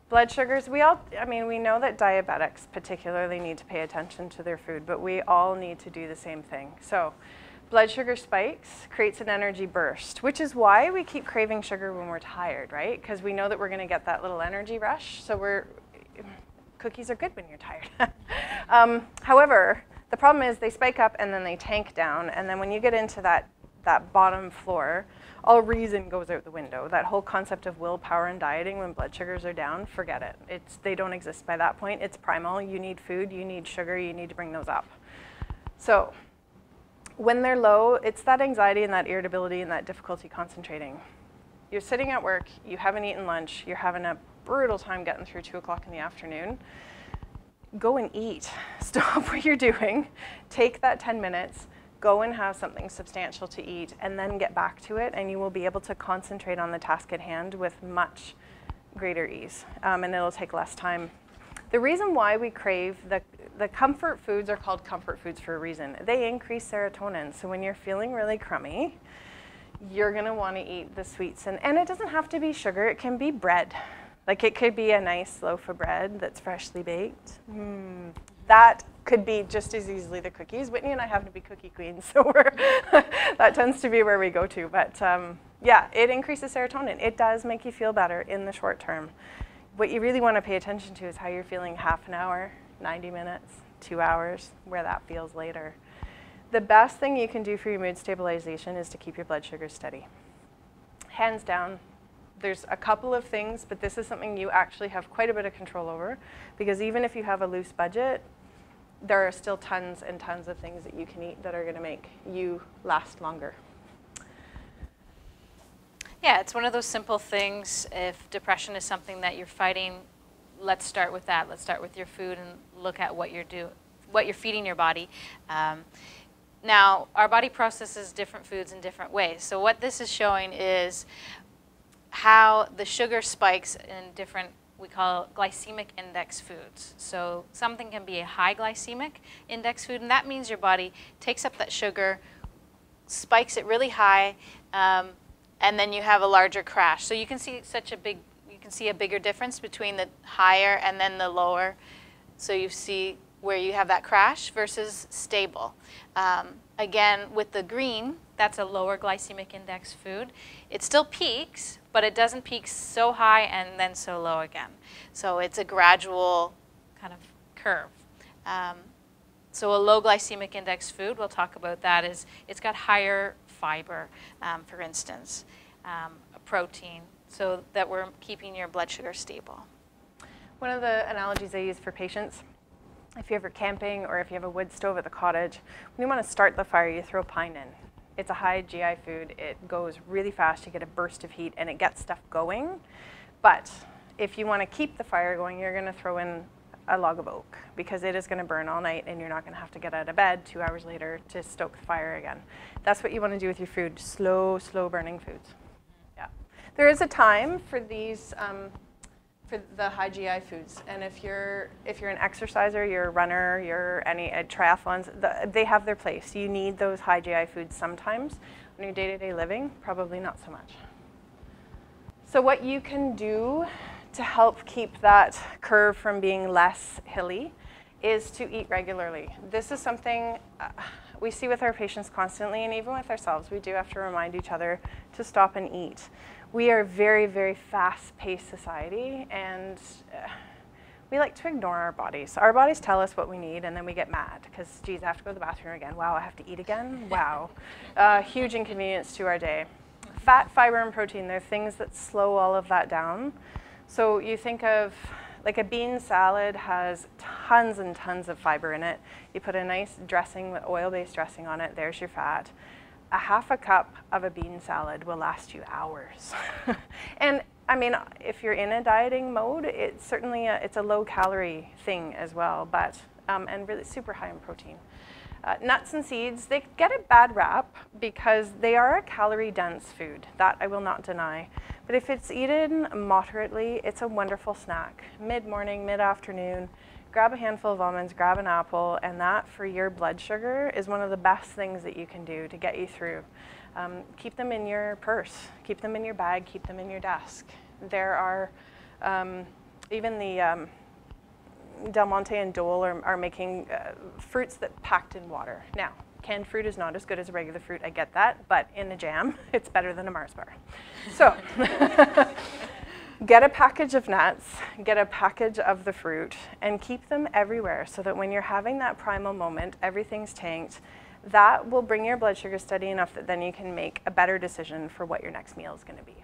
Blood sugars, we know that diabetics particularly need to pay attention to their food, but we all need to do the same thing. So blood sugar spikes creates an energy burst, which is why we keep craving sugar when we're tired, right? Because we know that we're going to get that little energy rush. So cookies are good when you're tired. However, the problem is they spike up and then they tank down, and then when you get into that bottom floor, all reason goes out the window. That whole concept of willpower and dieting when blood sugars are down, forget it. They don't exist by that point. It's primal. You need food, you need sugar, you need to bring those up. So when they're low, it's that anxiety and that irritability and that difficulty concentrating. You're sitting at work, you haven't eaten lunch, you're having a brutal time getting through 2 o'clock in the afternoon. Go and eat. Stop what you're doing. Take that 10 minutes. Go and have something substantial to eat, and then get back to it, and you will be able to concentrate on the task at hand with much greater ease, and it'll take less time. The reason why we crave the comfort foods are called comfort foods for a reason. They increase serotonin, so when you're feeling really crummy, you're going to want to eat the sweets, and it doesn't have to be sugar. It can be bread. Like, it could be a nice loaf of bread that's freshly baked. That could be just as easily the cookies. Whitney and I happen to be cookie queens, so that tends to be where we go to. But yeah, it increases serotonin. It does make you feel better in the short term. What you really want to pay attention to is how you're feeling half an hour, 90 minutes, 2 hours, where that feels later. The best thing you can do for your mood stabilization is to keep your blood sugar steady. Hands down. There's a couple of things, but this is something you actually have quite a bit of control over, because even if you have a loose budget, there are still tons and tons of things that you can eat that are going to make you last longer. Yeah, it's one of those simple things. If depression is something that you're fighting, let's start with that. Let's start with your food and look at what you're feeding your body. Now, our body processes different foods in different ways. So what this is showing is how the sugar spikes in different, we call glycemic index foods. So something can be a high glycemic index food, and that means your body takes up that sugar, spikes it really high, and then you have a larger crash. So you can see a bigger difference between the higher and then the lower. So you see where you have that crash versus stable. Again, with the green, that's a lower glycemic index food. It still peaks, but it doesn't peak so high and then so low again. So it's a gradual kind of curve. So a low glycemic index food, we'll talk about that, is it's got higher fiber, for instance, a protein, so that we're keeping your blood sugar stable. One of the analogies I use for patients, if you're ever camping or if you have a wood stove at the cottage, when you want to start the fire, you throw pine in. It's a high GI food. It goes really fast. You get a burst of heat, and it gets stuff going. But if you want to keep the fire going, you're going to throw in a log of oak, because it is going to burn all night, and you're not going to have to get out of bed 2 hours later to stoke the fire again. That's what you want to do with your food, slow burning foods. Yeah. There is a time for these, for the high GI foods, and if you're an exerciser, you're a runner, you're triathlons, they have their place. You need those high GI foods sometimes. On your day-to-day living, probably not so much. So what you can do to help keep that curve from being less hilly is to eat regularly. This is something we see with our patients constantly, and even with ourselves, we do have to remind each other to stop and eat. We are a very, very fast-paced society, and we like to ignore our bodies. Our bodies tell us what we need, and then we get mad because, geez, I have to go to the bathroom again. Wow, I have to eat again? Wow. Huge inconvenience to our day. Fat, fiber, and protein, they're things that slow all of that down. So you think of, like, a bean salad has tons and tons of fiber in it. You put a nice dressing, oil-based dressing on it, there's your fat. A half a cup of a bean salad will last you hours. And I mean, if you're in a dieting mode, it's certainly it's a low-calorie thing as well, but and really super high in protein. Nuts and seeds, they get a bad rap because they are a calorie-dense food. That I will not deny. But if it's eaten moderately, it's a wonderful snack. Mid-morning, mid-afternoon, grab a handful of almonds, grab an apple, and that for your blood sugar is one of the best things that you can do to get you through. Keep them in your purse, keep them in your bag, keep them in your desk. There are Even the Del Monte and Dole are making fruits that packed in water. Now, canned fruit is not as good as a regular fruit, I get that, but in a jam, it's better than a Mars bar. So, get a package of nuts, get a package of the fruit, and keep them everywhere so that when you're having that primal moment, everything's tanked. That will bring your blood sugar steady enough that then you can make a better decision for what your next meal is going to be.